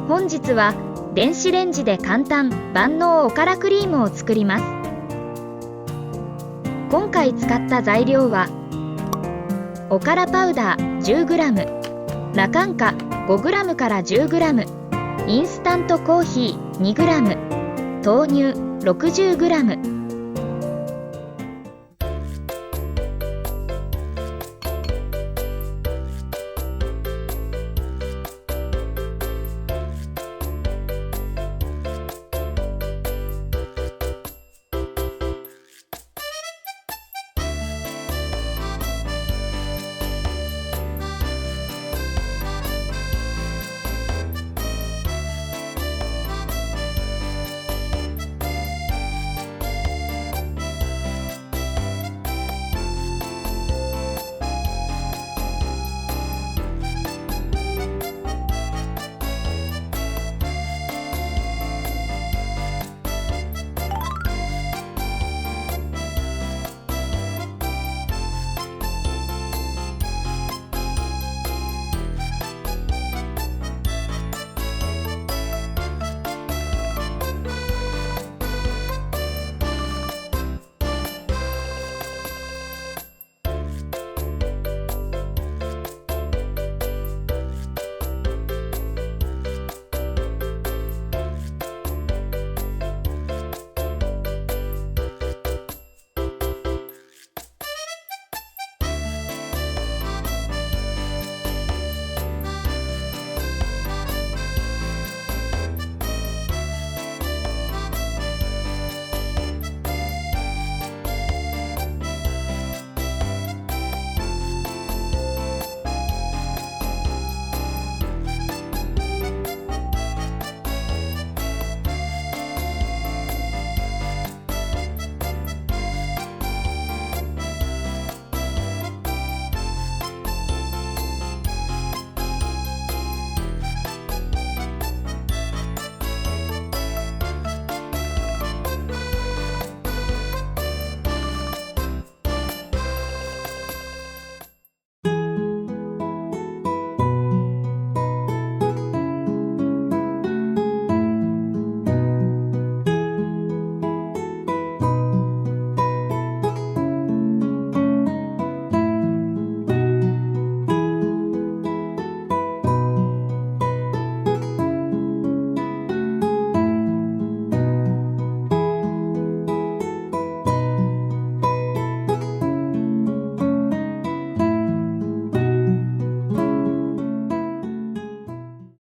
本日は電子レンジで簡単万能おからクリームを作ります。今回使った材料はおからパウダー 10g、 ラカンカ 5g から 10g、 インスタントコーヒー 2g、 豆乳 60g、